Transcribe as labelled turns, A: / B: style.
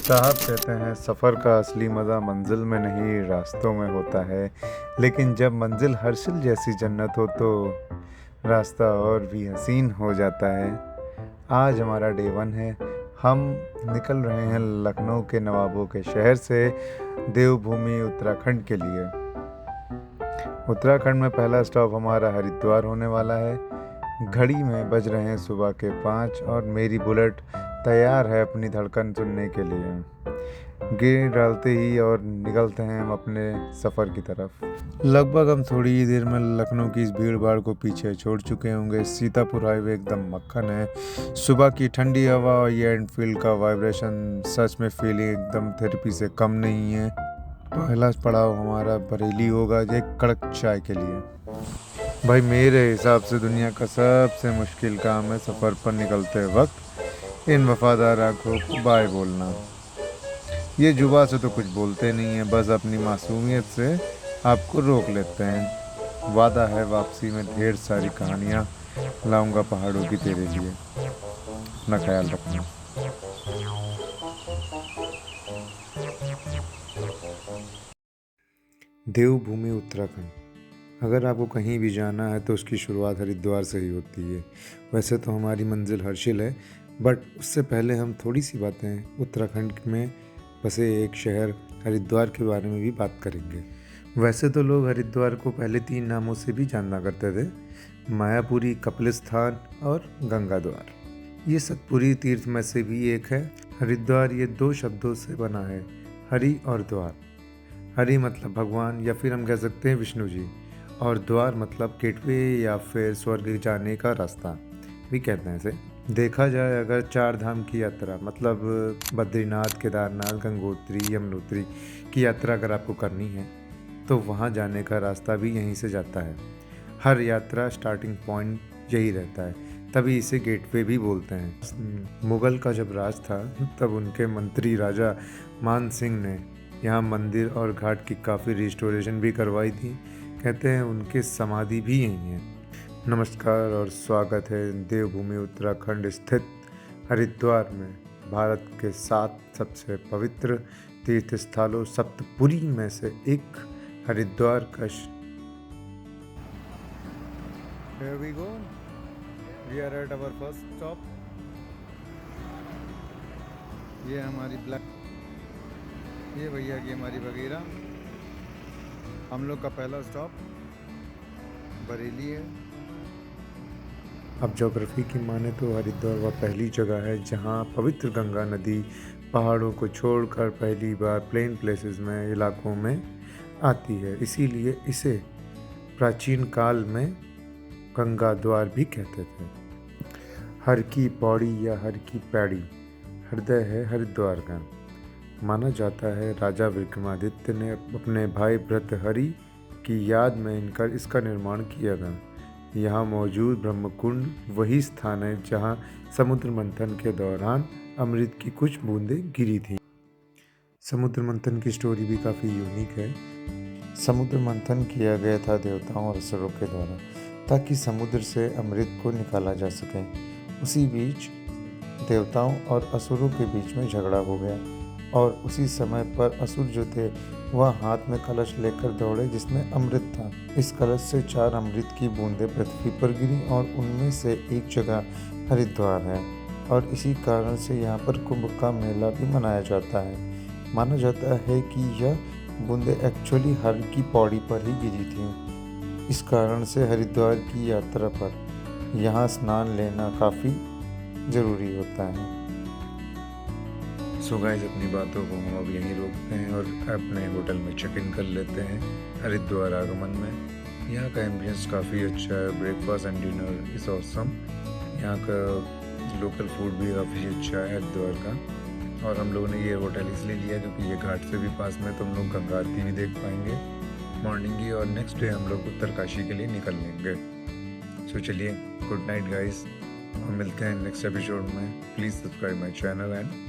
A: साहब कहते हैं सफ़र का असली मज़ा मंजिल में नहीं रास्तों में होता है, लेकिन जब मंजिल हर्षिल जैसी जन्नत हो तो रास्ता और भी हसीन हो जाता है। आज हमारा डे 1 है। हम निकल रहे हैं लखनऊ के नवाबों के शहर से देवभूमि उत्तराखंड के लिए। उत्तराखंड में पहला स्टॉप हमारा हरिद्वार होने वाला है। घड़ी में बज रहे हैं सुबह के 5 और मेरी बुलेट तैयार है अपनी धड़कन सुनने के लिए। गिर डालते ही और निकलते हैं हम अपने सफ़र की तरफ। लगभग हम थोड़ी ही देर में लखनऊ की इस भीड़ भाड़ को पीछे छोड़ चुके होंगे। सीतापुर हाईवे एकदम मक्खन है। सुबह की ठंडी हवा और ये एनफील्ड का वाइब्रेशन सच में फीलिंग एकदम थेरेपी से कम नहीं है। पहला पड़ाव हमारा बरेली होगा एक कड़क चाय के लिए। भाई मेरे हिसाब से दुनिया का सबसे मुश्किल काम है सफ़र पर निकलते वक्त इन वफादार आँखों को बाय बोलना। ये जुबा से तो कुछ बोलते नहीं हैं, बस अपनी मासूमियत से आपको रोक लेते हैं। वादा है वापसी में ढेर सारी कहानियाँ लाऊंगा पहाड़ों की तेरे लिए। अपना ख्याल रखना। देवभूमि उत्तराखंड। अगर आपको कहीं भी जाना है तो उसकी शुरुआत हरिद्वार से ही होती है। वैसे तो हमारी मंजिल हर्षिल है, बट उससे पहले हम थोड़ी सी बातें उत्तराखंड में बसे एक शहर हरिद्वार के बारे में भी बात करेंगे। वैसे तो लोग हरिद्वार को पहले 3 नामों से भी जाना करते थे, मायापुरी, कपिलस्थान और गंगाद्वार। ये सतपुरी तीर्थ में से भी एक है। हरिद्वार ये 2 शब्दों से बना है, हरि और द्वार। हरि मतलब भगवान या फिर हम कह सकते हैं विष्णु जी, और द्वार मतलब गेटवे या फिर स्वर्ग जाने का रास्ता भी कहते हैं इसे। देखा जाए अगर 4 धाम की यात्रा मतलब बद्रीनाथ, केदारनाथ, गंगोत्री, यमुनोत्री की यात्रा अगर आपको करनी है तो वहाँ जाने का रास्ता भी यहीं से जाता है। हर यात्रा स्टार्टिंग पॉइंट यही रहता है, तभी इसे गेटवे भी बोलते हैं। मुगल का जब राज था तब उनके मंत्री राजा मान सिंह ने यहाँ मंदिर और घाट की काफ़ी रिस्टोरेशन भी करवाई थी। कहते हैं उनके समाधि भी यहीं है। नमस्कार और स्वागत है देवभूमि उत्तराखंड स्थित हरिद्वार में। भारत के 7 सबसे पवित्र तीर्थ स्थलों सप्तपुरी में से एक हरिद्वार का Here we go. We are at our first stop. ये हमारी ये भैया की हमारी बगीरा। हम लोग का पहला स्टॉप बरेली है। अब ज्योग्राफी की माने तो हरिद्वार वह पहली जगह है जहां पवित्र गंगा नदी पहाड़ों को छोड़कर पहली बार प्लेन प्लेसेस में इलाकों में आती है। इसीलिए इसे प्राचीन काल में गंगा द्वार भी कहते थे। हर की पौड़ी या हर की पैड़ी हृदय है हरिद्वार का। माना जाता है राजा विक्रमादित्य ने अपने भाई भर्तृहरि की याद में इसका निर्माण किया था। यहाँ मौजूद ब्रह्मकुंड वही स्थान है जहाँ समुद्र मंथन के दौरान अमृत की कुछ बूंदें गिरी थीं। समुद्र मंथन की स्टोरी भी काफ़ी यूनिक है। समुद्र मंथन किया गया था देवताओं और असुरों के द्वारा ताकि समुद्र से अमृत को निकाला जा सके। उसी बीच देवताओं और असुरों के बीच में झगड़ा हो गया और उसी समय पर असुर जो थे वह हाथ में कलश लेकर दौड़े जिसमें अमृत था। इस कलश से 4 अमृत की बूंदें पृथ्वी पर गिरी और उनमें से एक जगह हरिद्वार है और इसी कारण से यहाँ पर कुंभ का मेला भी मनाया जाता है। माना जाता है कि यह बूंदें एक्चुअली हर की पौड़ी पर ही गिरी थीं। इस कारण से हरिद्वार की यात्रा पर यहाँ स्नान लेना काफ़ी ज़रूरी होता है। सो गाइस, अपनी बातों को हम अब यहीं रोकते हैं और अपने होटल में चेक इन कर लेते हैं हरिद्वार आगमन में। यहाँ का एम्बियंस काफ़ी अच्छा है। Breakfast and dinner is awesome. यहाँ का लोकल फूड भी काफ़ी अच्छा है हरिद्वार का। और हम लोगों ने ये होटल इसलिए लिया क्योंकि ये घाट से भी पास में, तो हम लोग गंगा आरती भी देख पाएंगे मॉर्निंग की। और नेक्स्ट डे हम लोग उत्तरकाशी के लिए निकल लेंगे। सो चलिए, गुड नाइट गाइस, और मिलते हैं नेक्स्ट एपिसोड में। Please subscribe my channel and